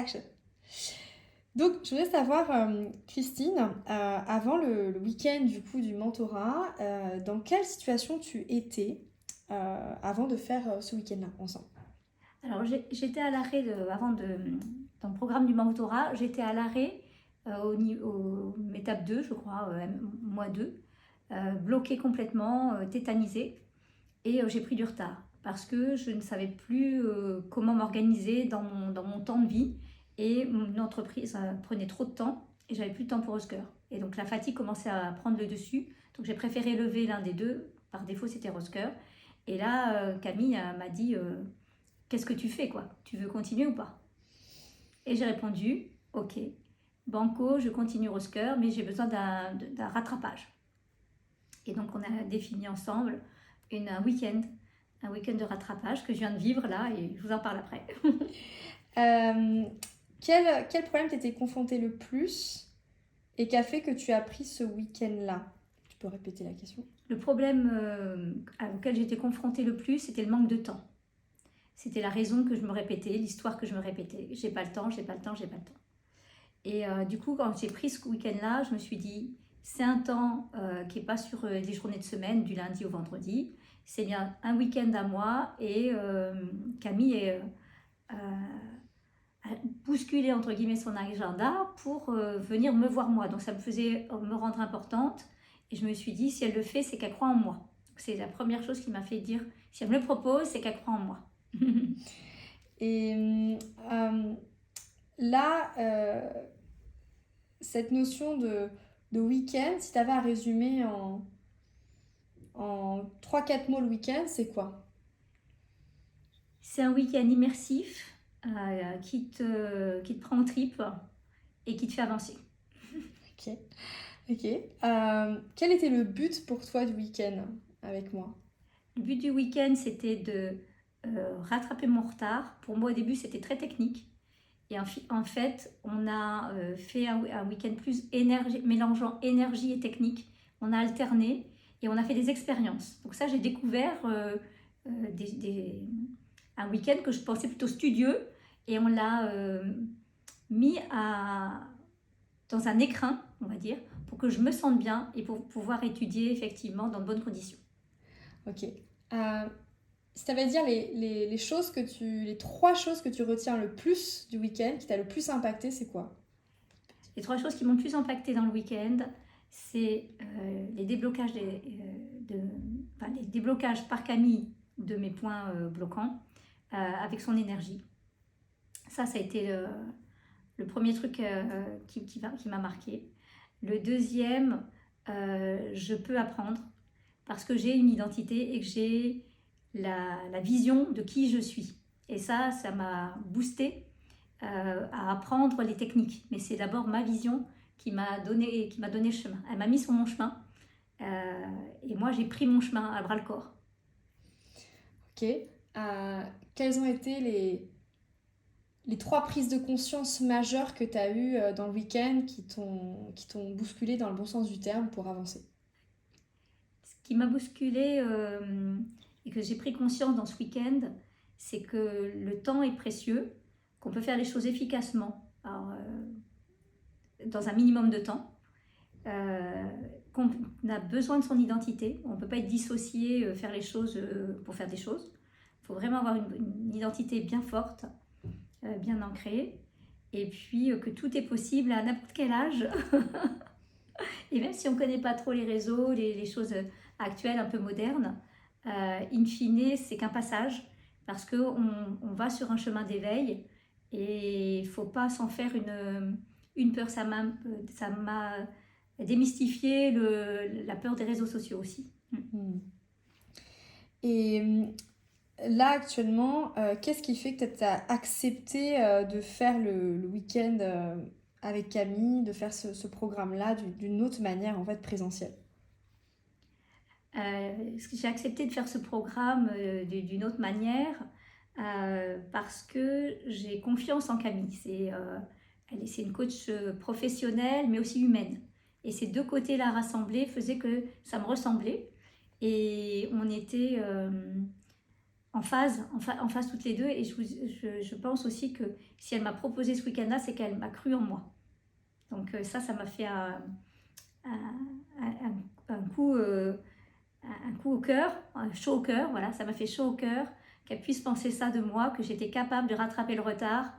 Action. Donc, je voudrais savoir, Christine, avant le week-end du coup du mentorat, dans quelle situation tu étais avant de faire ce week-end-là ensemble? Alors, j'étais à l'arrêt dans le programme du mentorat, j'étais à l'arrêt au étape 2, je crois, mois 2, bloquée complètement, tétanisée. Et j'ai pris du retard parce que je ne savais plus comment m'organiser dans mon temps de vie. Et mon entreprise prenait trop de temps et j'avais plus de temps pour Oscar. Et donc la fatigue commençait à prendre le dessus. Donc j'ai préféré lever l'un des deux. Par défaut, c'était Oscar. Et là, Camille m'a dit qu'est-ce que tu fais quoi? Tu veux continuer ou pas? Et j'ai répondu ok, banco, je continue Oscar, mais j'ai besoin d'un rattrapage. Et donc on a défini ensemble un week-end de rattrapage que je viens de vivre là et je vous en parle après. Euh, quel problème t'étais confronté le plus et qu'a fait que tu as pris ce week-end-là? Tu peux répéter la question? Le problème auquel j'étais confrontée le plus, c'était le manque de temps. C'était la raison que je me répétais, l'histoire que je me répétais. J'ai pas le temps, j'ai pas le temps, j'ai pas le temps. Et du coup, quand j'ai pris ce week-end-là, je me suis dit, c'est un temps qui n'est pas sur les journées de semaine, du lundi au vendredi. C'est bien un week-end à moi et Camille a bousculé entre guillemets son agenda pour venir me voir moi. Donc ça me faisait me rendre importante et je me suis dit, si elle le fait, c'est qu'elle croit en moi. C'est la première chose qui m'a fait dire, si elle me le propose, c'est qu'elle croit en moi. Et là, cette notion de week-end, si tu avais à résumer en 3-4 mots le week-end, c'est quoi? C'est un week-end immersif qui te prend en trip et qui te fait avancer. Ok. Ok. Quel était le but pour toi du week-end avec moi? Le but du week-end, c'était de rattraper mon retard. Pour moi, au début, c'était très technique. Et en fait, on a fait un week-end plus mélangeant énergie et technique. On a alterné et on a fait des expériences. Donc ça, j'ai découvert un week-end que je pensais plutôt studieux et on l'a mis dans un écrin, on va dire, pour que je me sente bien et pour pouvoir étudier effectivement dans de bonnes conditions. Ok. Si tu avais à dire les choses les 3 choses que tu retiens le plus du week-end, qui t'a le plus impacté, c'est quoi? Les 3 choses qui m'ont le plus impacté dans le week-end, c'est les déblocages les déblocages par Camille de mes points bloquants avec son énergie. Ça a été le premier truc qui m'a marqué. Le deuxième, je peux apprendre parce que j'ai une identité et que j'ai la vision de qui je suis. Et ça m'a boosté à apprendre les techniques. Mais c'est d'abord ma vision qui m'a donné le chemin. Elle m'a mis sur mon chemin et moi j'ai pris mon chemin à bras le corps. Ok. Quelles ont été les 3 prises de conscience majeures que tu as eues dans le week-end qui t'ont bousculé dans le bon sens du terme pour avancer? Ce qui m'a bousculé et que j'ai pris conscience dans ce week-end, c'est que le temps est précieux, qu'on peut faire les choses efficacement dans un minimum de temps, qu'on a besoin de son identité, on ne peut pas être dissocié, faire les choses pour faire des choses. Il faut vraiment avoir une identité bien forte, bien ancrée, et puis que tout est possible à n'importe quel âge. Et même si on ne connaît pas trop les réseaux, les choses actuelles, un peu modernes, in fine, c'est qu'un passage, parce qu'on va sur un chemin d'éveil, et il ne faut pas s'en faire une peur. Ça m'a démystifié la peur des réseaux sociaux aussi. Hmm. Et là, actuellement, qu'est-ce qui fait que tu as accepté de faire le week-end avec Camille, de faire ce programme-là d'une autre manière, en fait, présentielle? J'ai accepté de faire ce programme d'une autre manière parce que j'ai confiance en Camille. C'est une coach professionnelle mais aussi humaine. Et ces deux côtés-là rassemblés faisaient que ça me ressemblait. Et on était en phase toutes les deux. Et je pense aussi que si elle m'a proposé ce week-end-là, c'est qu'elle m'a cru en moi. Donc ça m'a fait un coup, un coup au cœur, un chaud au cœur, voilà, ça m'a fait chaud au cœur qu'elle puisse penser ça de moi, que j'étais capable de rattraper le retard,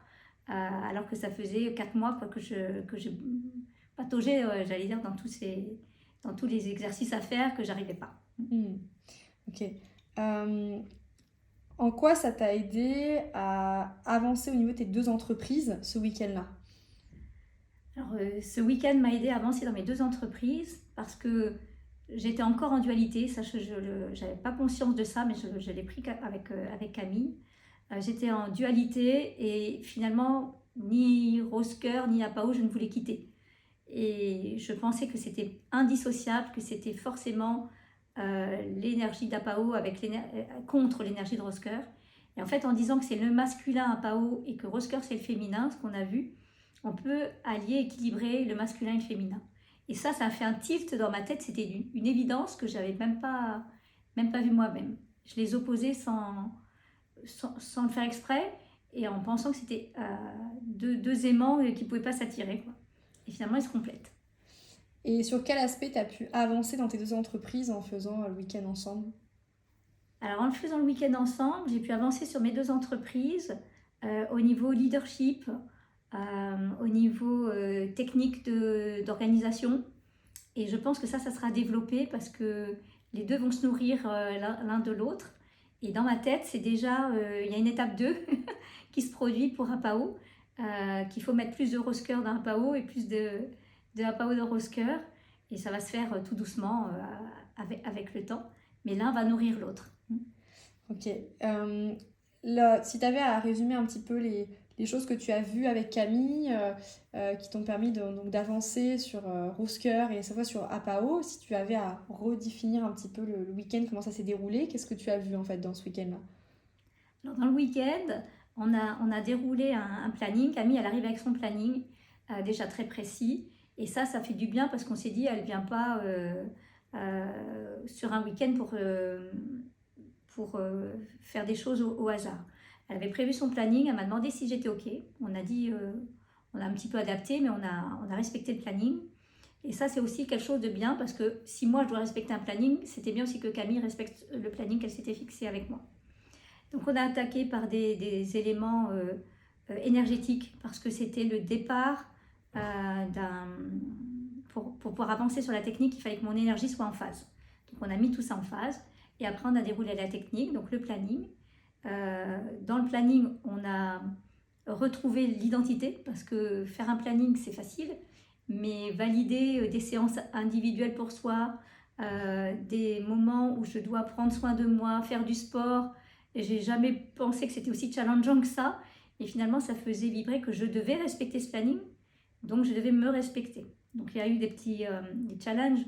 alors que ça faisait 4 mois quoi, que je pataugeais, j'allais dire, dans tous les exercices à faire que j'arrivais pas. Ok. En quoi ça t'a aidé à avancer au niveau de tes 2 entreprises ce week-end-là? Alors, ce week-end m'a aidé à avancer dans mes 2 entreprises parce que j'étais encore en dualité. Ça, je n'avais pas conscience de ça, mais je l'ai pris avec Camille. J'étais en dualité et finalement, ni Roscoe ni Apao, je ne voulais quitter. Et je pensais que c'était indissociable, que c'était forcément l'énergie d'Apao contre l'énergie de Roscoe. Et en fait, en disant que c'est le masculin Apao et que Roscoe c'est le féminin, ce qu'on a vu, on peut allier, équilibrer le masculin et le féminin. Et ça a fait un tilt dans ma tête. C'était une évidence que j'avais même pas vu moi-même. Je les opposais sans le faire exprès et en pensant que c'était deux aimants qui ne pouvaient pas s'attirer, quoi. Et finalement, ils se complètent. Et sur quel aspect tu as pu avancer dans tes 2 entreprises en faisant le week-end ensemble? Alors, en le faisant le week-end ensemble, j'ai pu avancer sur mes 2 entreprises au niveau leadership, au niveau technique d'organisation. Et je pense que ça sera développé parce que les deux vont se nourrir l'un de l'autre. Et dans ma tête, c'est déjà, il y a une étape 2 qui se produit pour Apao, qu'il faut mettre plus de Roscoe dans Apao et plus de Apao de Roscoe. Et ça va se faire tout doucement avec le temps. Mais l'un va nourrir l'autre. Ok. Là, si tu avais à résumer un petit peu les choses que tu as vues avec Camille, qui t'ont permis donc d'avancer sur Roscoe et cette fois sur Apao, si tu avais à redéfinir un petit peu le week-end, comment ça s'est déroulé, qu'est-ce que tu as vu en fait dans ce week-end-là? Alors, dans le week-end, on a déroulé un planning. Camille, elle arrive avec son planning déjà très précis. Et ça fait du bien parce qu'on s'est dit, elle ne vient pas sur un week-end pour faire des choses au hasard. Elle avait prévu son planning, elle m'a demandé si j'étais OK. On a dit, on a un petit peu adapté, mais on a respecté le planning. Et ça, c'est aussi quelque chose de bien parce que si moi, je dois respecter un planning, c'était bien aussi que Camille respecte le planning qu'elle s'était fixé avec moi. Donc, on a attaqué par des éléments énergétiques parce que c'était le départ pour pouvoir avancer sur la technique, il fallait que mon énergie soit en phase. Donc, on a mis tout ça en phase. Et après, on a déroulé la technique, donc le planning. Dans le planning, on a retrouvé l'identité, parce que faire un planning, c'est facile, mais valider des séances individuelles pour soi, des moments où je dois prendre soin de moi, faire du sport, et j'ai jamais pensé que c'était aussi challengeant que ça. Et finalement, ça faisait vibrer que je devais respecter ce planning, donc je devais me respecter. Donc il y a eu des petits des challenges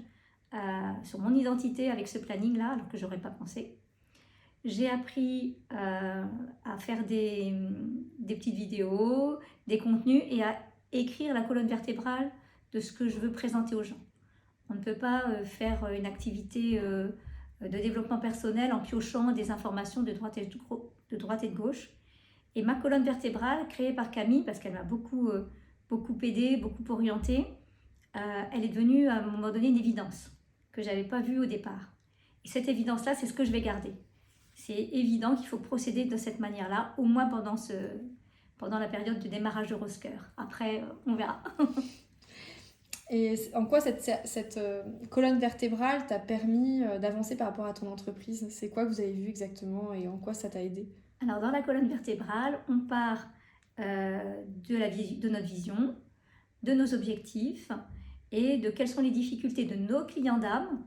sur mon identité avec ce planning-là, alors que j'aurais pas pensé. J'ai appris à faire des petites vidéos, des contenus et à écrire la colonne vertébrale de ce que je veux présenter aux gens. On ne peut pas faire une activité de développement personnel en piochant des informations de droite et de gauche. Et ma colonne vertébrale, créée par Camille, parce qu'elle m'a beaucoup aidée, beaucoup orientée, elle est devenue à un moment donné une évidence que je n'avais pas vue au départ. Et cette évidence-là, c'est ce que je vais garder. C'est évident qu'il faut procéder de cette manière-là, au moins pendant la période de démarrage de Roscoe. Après, on verra. Et en quoi cette colonne vertébrale t'a permis d'avancer par rapport à ton entreprise? C'est quoi que vous avez vu exactement et en quoi ça t'a aidé? Alors, dans la colonne vertébrale, on part de notre vision, de nos objectifs et de quelles sont les difficultés de nos clients d'âme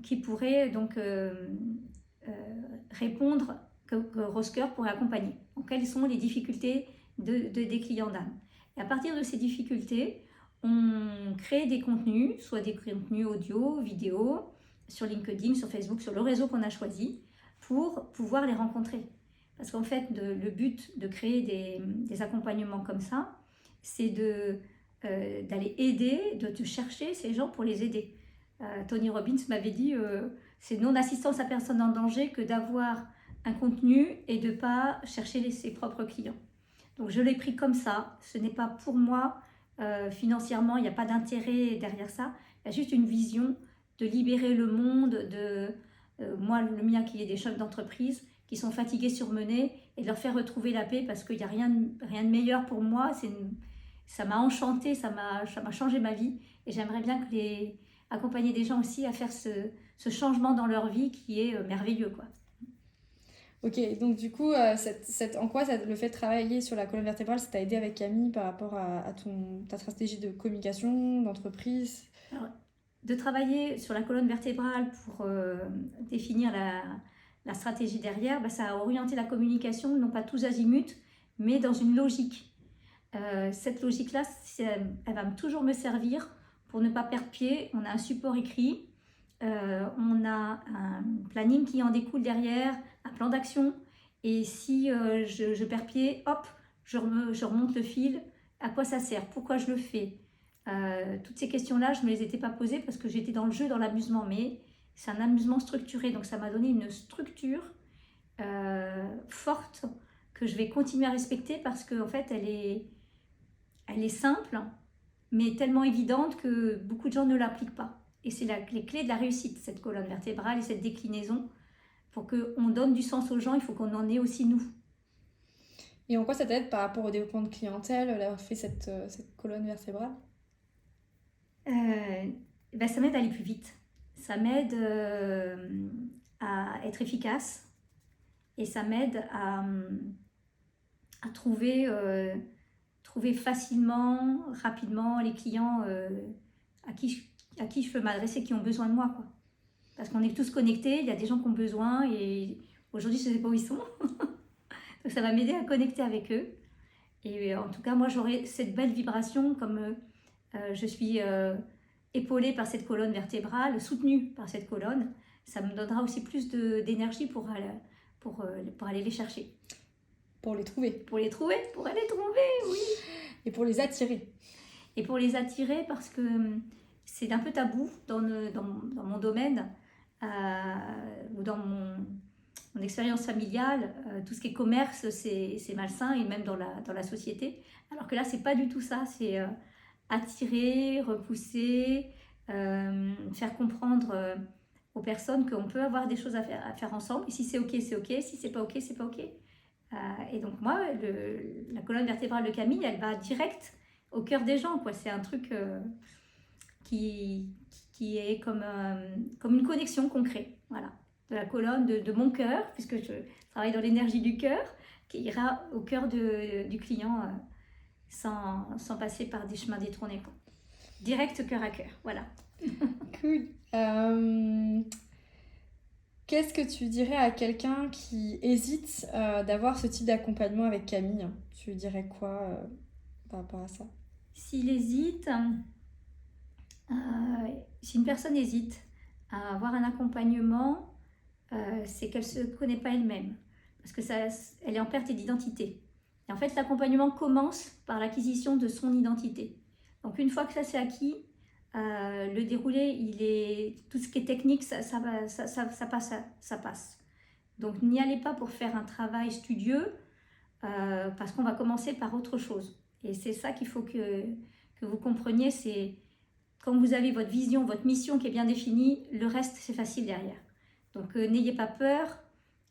qui pourraient donc répondre, que Roscoe pourrait accompagner. Donc, quelles sont les difficultés des clients d'âme? Et à partir de ces difficultés, on crée des contenus, soit des contenus audio, vidéo, sur LinkedIn, sur Facebook, sur le réseau qu'on a choisi, pour pouvoir les rencontrer. Parce qu'en fait, le but de créer des accompagnements comme ça, c'est d'aller aider, de te chercher ces gens pour les aider. Tony Robbins m'avait dit c'est non-assistance à personne en danger que d'avoir un contenu et de ne pas chercher ses propres clients. Donc je l'ai pris comme ça, ce n'est pas pour moi, financièrement, il n'y a pas d'intérêt derrière ça, il y a juste une vision de libérer le monde, moi le mien qui est des chefs d'entreprise, qui sont fatigués, surmenés, et de leur faire retrouver la paix parce qu'il n'y a rien de meilleur pour moi, ça m'a enchantée, ça m'a changé ma vie, et j'aimerais bien accompagner des gens aussi à faire ce changement dans leur vie qui est merveilleux, quoi. Ok, donc du coup, en quoi le fait de travailler sur la colonne vertébrale, ça t'a aidé avec Camille par rapport à ta stratégie de communication, d'entreprise? Alors, de travailler sur la colonne vertébrale pour définir la stratégie derrière, bah, ça a orienté la communication, non pas tous azimuts, mais dans une logique. Cette logique-là, elle va toujours me servir pour ne pas perdre pied. On a un support écrit, on a un planning qui en découle derrière, un plan d'action. Et si je perds pied, hop, je remonte le fil. À quoi ça sert? Pourquoi je le fais? Toutes ces questions-là, je ne me les étais pas posées parce que j'étais dans le jeu, dans l'amusement. Mais c'est un amusement structuré, donc ça m'a donné une structure forte que je vais continuer à respecter parce qu'en fait, elle est simple, mais tellement évidente que beaucoup de gens ne l'appliquent pas. Et c'est les clés de la réussite, cette colonne vertébrale et cette déclinaison. Pour qu'on donne du sens aux gens, il faut qu'on en ait aussi nous. Et en quoi ça t'aide par rapport au développement de clientèle, d'avoir fait cette colonne vertébrale? Ben ça m'aide à aller plus vite. Ça m'aide à être efficace. Et ça m'aide à trouver facilement, rapidement les clients à qui je peux m'adresser, qui ont besoin de moi, quoi. Parce qu'on est tous connectés, il y a des gens qui ont besoin et aujourd'hui je ne sais pas où ils sont. Donc ça va m'aider à connecter avec eux. Et en tout cas, moi j'aurai cette belle vibration comme je suis épaulée par cette colonne vertébrale, soutenue par cette colonne. Ça me donnera aussi plus d'énergie pour aller les chercher. Pour les trouver. Pour les trouver, oui. Et pour les attirer. Et pour les attirer parce que c'est un peu tabou dans mon domaine ou dans mon expérience familiale. Tout ce qui est commerce, c'est malsain et même dans la société. Alors que là, c'est pas du tout ça. C'est attirer, repousser, faire comprendre aux personnes qu'on peut avoir des choses à faire ensemble. Et si c'est ok, c'est ok. Si c'est pas ok, c'est pas ok. Et donc moi, la colonne vertébrale de Camille, elle va direct au cœur des gens, quoi. C'est un truc qui est comme une connexion concrète, voilà, de la colonne de mon cœur, puisque je travaille dans l'énergie du cœur, qui ira au cœur du client sans passer par des chemins détournés, quoi. Direct cœur à cœur, voilà. Cool. Qu'est-ce que tu dirais à quelqu'un qui hésite d'avoir ce type d'accompagnement avec Camille? Tu lui dirais quoi par rapport à ça? S'il hésite, si une personne hésite à avoir un accompagnement, c'est qu'elle ne se connaît pas elle-même, parce que elle est en perte d'identité. Et en fait, l'accompagnement commence par l'acquisition de son identité. Donc une fois que ça c'est acquis, le déroulé, tout ce qui est technique, ça passe. Donc n'y allez pas pour faire un travail studieux, parce qu'on va commencer par autre chose. Et c'est ça qu'il faut que vous compreniez, c'est quand vous avez votre vision, votre mission qui est bien définie, le reste c'est facile derrière. Donc n'ayez pas peur,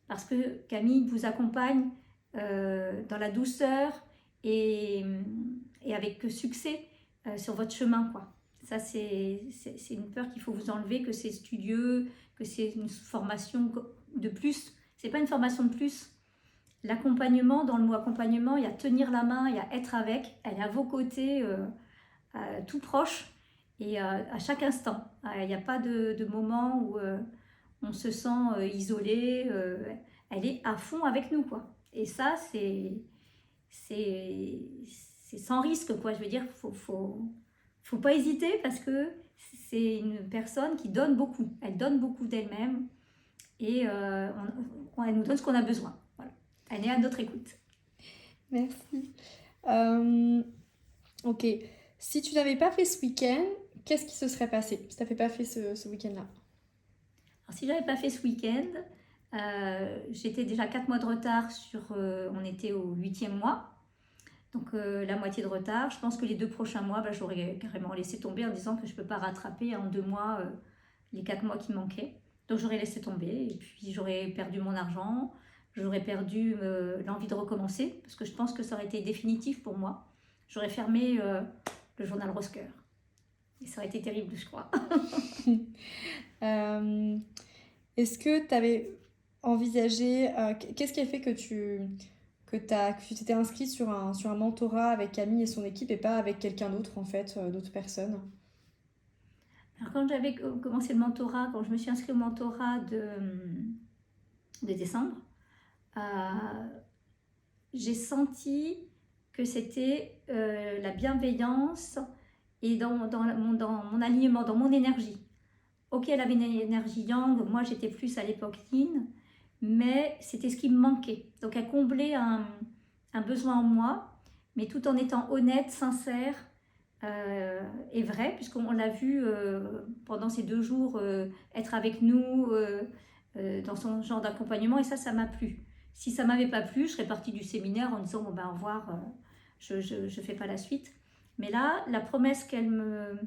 parce que Camille vous accompagne dans la douceur et avec succès sur votre chemin, quoi. Ça, c'est une peur qu'il faut vous enlever, que c'est studieux, que c'est une formation de plus. C'est pas une formation de plus. L'accompagnement, dans le mot accompagnement, il y a tenir la main, il y a être avec, elle est à vos côtés, tout proche et à chaque instant. Il n'y a pas de moment où on se sent isolé. Elle est à fond avec nous, quoi. Et ça, c'est sans risque, quoi. Je veux dire, faut pas hésiter parce que c'est une personne qui donne beaucoup. Elle donne beaucoup d'elle-même et elle nous donne ce qu'on a besoin. Voilà. Elle est à notre écoute. Merci. Ok. Si tu n'avais pas fait ce week-end, qu'est-ce qui se serait passé si tu n'avais pas fait ce week-end-là? Alors, si je n'avais pas fait ce week-end, J'étais déjà 4 mois de retard on était au 8e mois. Donc la moitié de retard. Je pense que les 2 prochains mois, j'aurais carrément laissé tomber en disant que je ne peux pas rattraper en 2 mois les 4 mois qui manquaient. Donc j'aurais laissé tomber et puis j'aurais perdu mon argent, j'aurais perdu l'envie de recommencer parce que je pense que ça aurait été définitif pour moi. J'aurais fermé le journal Rose Cœur. Et ça aurait été terrible, je crois. Euh, Est-ce que tu avais envisagé, qu'est-ce qui a fait que tu t'étais inscrit sur un mentorat avec Camille et son équipe et pas avec quelqu'un d'autre en fait, d'autres personnes? Alors quand j'avais commencé le mentorat, quand je me suis inscrite au mentorat de décembre, euh, j'ai senti que c'était la bienveillance et dans mon alignement, dans mon énergie. Ok, elle avait une énergie yang, moi j'étais plus à l'époque yin, mais c'était ce qui me manquait. Donc elle comblait un besoin en moi, mais tout en étant honnête, sincère et vrai, puisqu'on l'a vu pendant ces 2 jours être avec nous dans son genre d'accompagnement, et ça m'a plu. Si ça m'avait pas plu, je serais partie du séminaire en disant bon ben au revoir, je fais pas la suite. Mais là, la promesse qu'elle me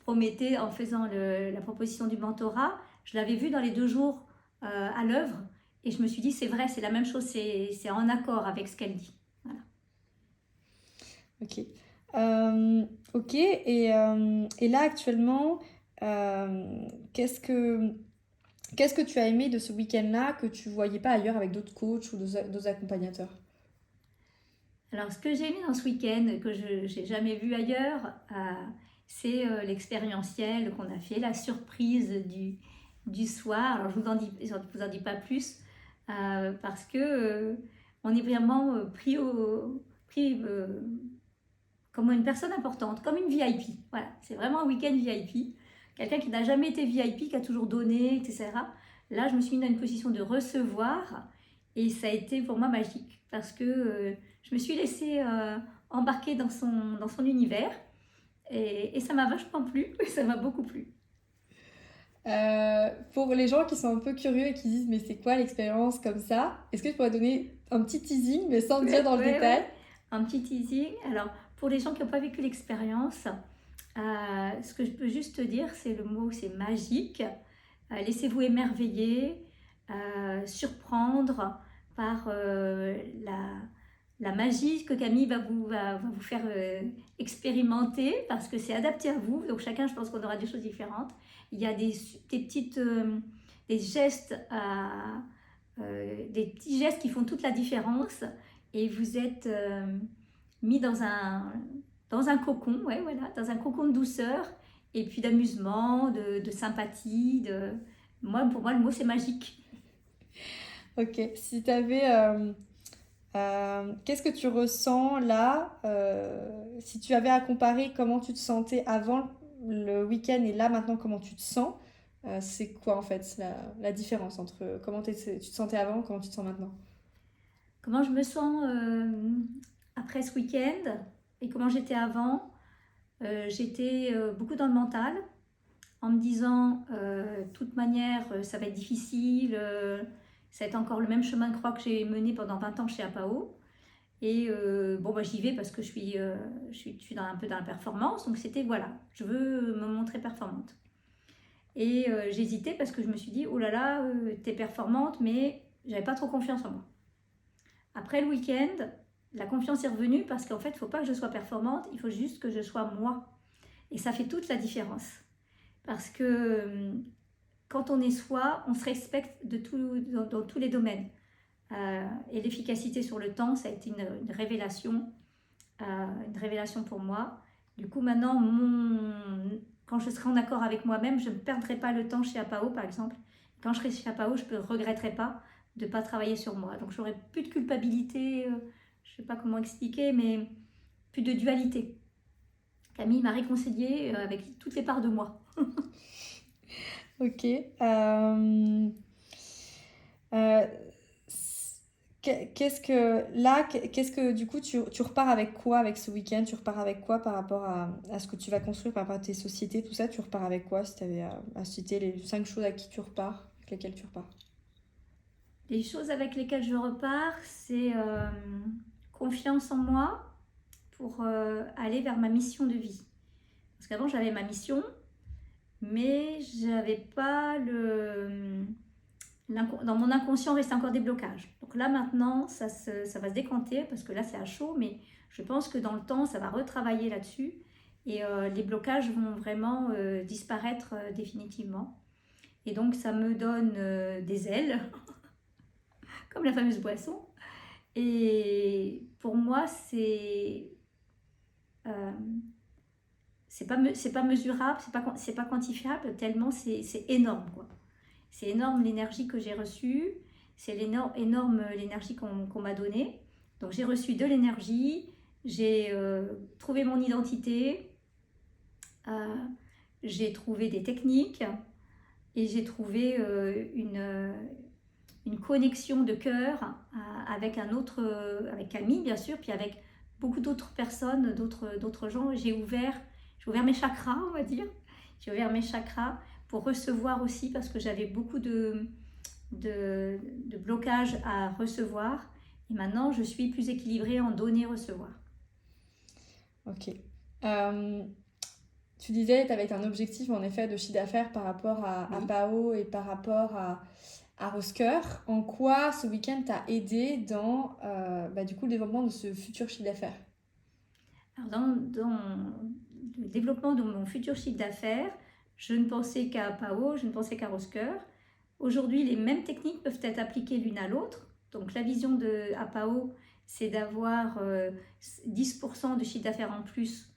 promettait en faisant la proposition du mentorat, je l'avais vue dans les 2 jours à l'œuvre, et je me suis dit c'est vrai, c'est la même chose, c'est en accord avec ce qu'elle dit. Voilà. Ok. Ok, et là actuellement, qu'est-ce que tu as aimé de ce week-end-là que tu voyais pas ailleurs avec d'autres coachs ou d'autres accompagnateurs? Alors, ce que j'ai aimé dans ce week-end, que je n'ai jamais vu ailleurs, c'est l'expérientiel qu'on a fait, la surprise du soir. Alors, je vous en dis pas plus, parce que on est vraiment pris comme une personne importante, comme une VIP. Voilà, c'est vraiment un week-end VIP. Quelqu'un qui n'a jamais été VIP, qui a toujours donné, etc. Là, je me suis mis dans une position de recevoir, et ça a été pour moi magique, parce que je me suis laissée embarquer dans son univers, et ça m'a vachement plu, ça m'a beaucoup plu. Pour les gens qui sont un peu curieux et qui disent mais c'est quoi l'expérience comme ça? Est-ce que tu pourrais donner un petit teasing mais sans dire Ouais, dans le ouais, détail? ouais. Un petit teasing. Alors, pour les gens qui n'ont pas vécu l'expérience, ce que je peux juste te dire, c'est le mot, c'est magique. Laissez-vous émerveiller, surprendre par la magie que Camille va vous faire expérimenter, parce que c'est adapté à vous. Donc chacun, je pense qu'on aura des choses différentes. Il y a des gestes, des petits gestes qui font toute la différence, et vous êtes mis dans un cocon, ouais, voilà, dans un cocon de douceur, et puis d'amusement, de sympathie. Pour moi, le mot, c'est magique. Ok, si tu avais... qu'est-ce que tu ressens là si tu avais à comparer comment tu te sentais avant le week-end et là maintenant comment tu te sens, c'est quoi en fait la différence entre comment tu te sentais avant et comment tu te sens maintenant? Comment je me sens après ce week-end et comment j'étais avant? J'étais beaucoup dans le mental, en me disant, de toute manière, ça va être difficile, ça va être encore le même chemin de croix que j'ai mené pendant 20 ans chez APAO. Et bon, j'y vais parce que je suis un peu dans la performance. Donc c'était, voilà, je veux me montrer performante. Et j'hésitais parce que je me suis dit, oh là là, t'es performante, mais j'avais pas trop confiance en moi. Après le week-end, la confiance est revenue, parce qu'en fait, il ne faut pas que je sois performante, il faut juste que je sois moi. Et ça fait toute la différence. Parce que quand on est soi, on se respecte dans tous les domaines. Et l'efficacité sur le temps, ça a été une révélation pour moi. Du coup, maintenant, quand je serai en accord avec moi-même, je ne perdrai pas le temps chez APAO, par exemple. Quand je serai chez APAO, je ne regretterai pas de ne pas travailler sur moi. Donc, j'aurai plus de culpabilité, je ne sais pas comment expliquer, mais plus de dualité. Camille m'a réconciliée avec toutes les parts de moi. Ok. Euh, qu'est-ce que du coup tu repars avec quoi avec ce week-end? Tu repars avec quoi par rapport à ce que tu vas construire, par rapport à tes sociétés, tout ça? Tu repars avec quoi si tu avais à citer les 5 choses à qui tu repars, avec lesquelles tu repars? Les choses avec lesquelles je repars, c'est confiance en moi pour aller vers ma mission de vie. Parce qu'avant, j'avais ma mission, mais j'avais pas dans mon inconscient restait encore des blocages. Donc là maintenant, ça va se décanter parce que là c'est à chaud, mais je pense que dans le temps, ça va retravailler là-dessus et les blocages vont vraiment disparaître définitivement. Et donc ça me donne des ailes, comme la fameuse boisson. Et pour moi, euh, c'est pas mesurable, c'est pas quantifiable, tellement c'est énorme, quoi. C'est énorme l'énergie que j'ai reçue, c'est énorme l'énergie qu'on m'a donnée. Donc j'ai reçu de l'énergie, j'ai trouvé mon identité, euh, j'ai trouvé des techniques et j'ai trouvé une connexion de cœur avec avec Camille bien sûr, puis avec beaucoup d'autres personnes, d'autres gens. J'ai ouvert mes chakras, on va dire. J'ai ouvert mes chakras pour recevoir aussi parce que j'avais beaucoup de blocages à recevoir. Et maintenant, je suis plus équilibrée en donner-recevoir. Ok. Tu disais, tu avais un objectif en effet de chiffre d'affaires par rapport à Oui. PAO et par rapport à Rosker. En quoi ce week-end t'a aidé dans du coup, le développement de ce futur chiffre d'affaires? Alors dans le développement de mon futur chiffre d'affaires, je ne pensais qu'à PAO, je ne pensais qu'à Rosker. Aujourd'hui, les mêmes techniques peuvent être appliquées l'une à l'autre. Donc la vision de APAO, c'est d'avoir 10% de chiffre d'affaires en plus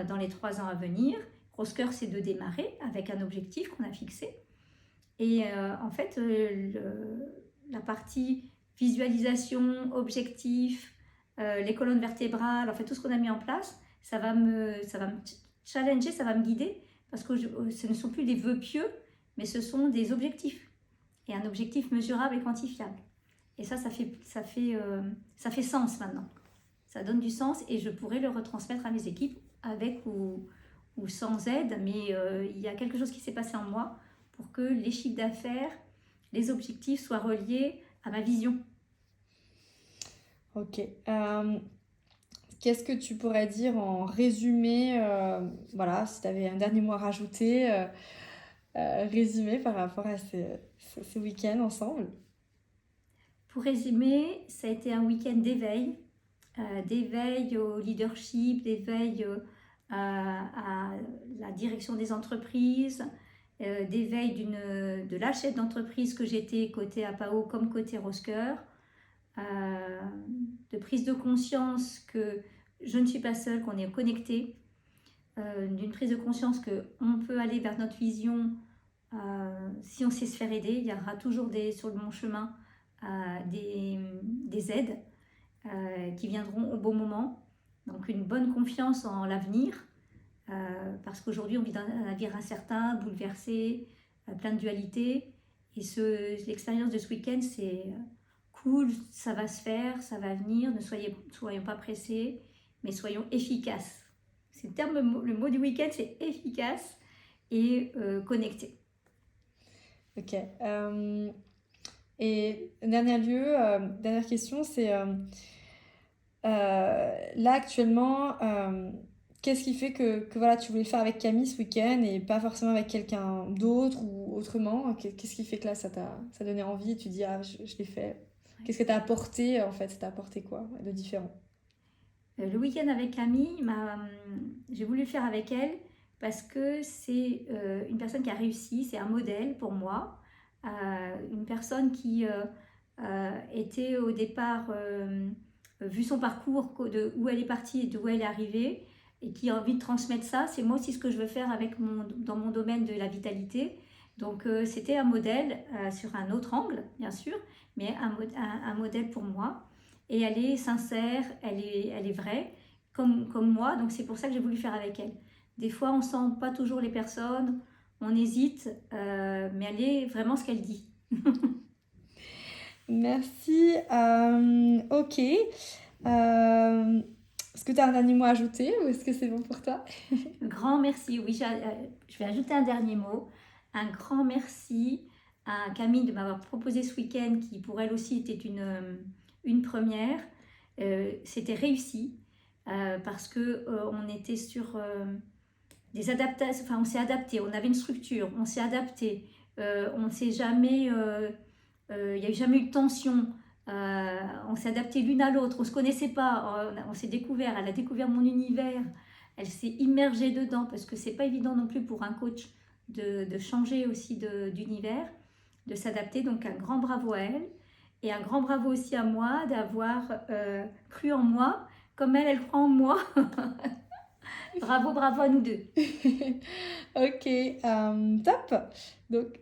dans les 3 ans à venir. Rosker, c'est de démarrer avec un objectif qu'on a fixé. Et en fait, la partie visualisation, objectif, les colonnes vertébrales, en fait tout ce qu'on a mis en place, ça va me challenger, ça va me guider, parce que ce ne sont plus des vœux pieux, mais ce sont des objectifs. Et un objectif mesurable et quantifiable. Et ça fait sens maintenant. Ça donne du sens et je pourrais le retransmettre à mes équipes avec ou sans aide, mais il y a quelque chose qui s'est passé en moi pour que les chiffres d'affaires, les objectifs soient reliés à ma vision. Ok. Qu'est-ce que tu pourrais dire en résumé, voilà, si tu avais un dernier mot à rajouter, résumé par rapport à ce week-end ensemble? Pour résumer, ça a été un week-end d'éveil au leadership, d'éveil à la direction des entreprises, d'éveil de la chef d'entreprise que j'étais côté APAO comme côté Rosker, de prise de conscience que je ne suis pas seule, qu'on est connecté, d'une prise de conscience qu'on peut aller vers notre vision si on sait se faire aider. Il y aura toujours sur mon chemin des aides qui viendront au bon moment. Donc une bonne confiance en l'avenir, parce qu'aujourd'hui on vit dans un navire incertain, bouleversé, plein de dualités. Et l'expérience de ce week-end, c'est cool, ça va se faire, ça va venir, ne soyons pas pressés, mais soyons efficaces. C'est le mot du week-end, c'est efficace et connecté. Ok. Et dernière question, c'est là actuellement, qu'est-ce qui fait que voilà, tu voulais le faire avec Camille ce week-end et pas forcément avec quelqu'un d'autre ou autrement? Qu'est-ce qui fait que là, ça t'a donné envie et tu dis, ah, je l'ai fait. Qu'est-ce que t'as apporté en fait? Ça t'a apporté quoi de différent? Le week-end avec Camille, j'ai voulu le faire avec elle parce que c'est une personne qui a réussi, c'est un modèle pour moi. Une personne qui était au départ, vu son parcours, de où elle est partie et d'où elle est arrivée, et qui a envie de transmettre ça. C'est moi aussi ce que je veux faire dans mon domaine de la vitalité. Donc c'était un modèle sur un autre angle, bien sûr, mais un modèle pour moi. Et elle est sincère, elle est vraie, comme moi, donc c'est pour ça que j'ai voulu faire avec elle. Des fois, on ne sent pas toujours les personnes, on hésite, mais elle est vraiment ce qu'elle dit. Merci. Ok. Est-ce que tu as un dernier mot à ajouter ou est-ce que c'est bon pour toi? Un grand merci, oui, je vais ajouter un dernier mot. Un grand merci à Camille de m'avoir proposé ce week-end, qui pour elle aussi était une première. C'était réussi parce que on était sur des adaptations, enfin on s'est adapté, on avait une structure, on s'est adapté, on s'est jamais, il n'y a jamais eu de tension. On s'est adapté l'une à l'autre, on se connaissait pas, on s'est découvert, elle a découvert mon univers, elle s'est immergée dedans parce que c'est pas évident non plus pour un coach de changer aussi d'univers, de s'adapter. Donc un grand bravo à elle et un grand bravo aussi à moi d'avoir cru en moi comme elle croit en moi. Bravo, bravo à nous deux. Ok, top. Donc,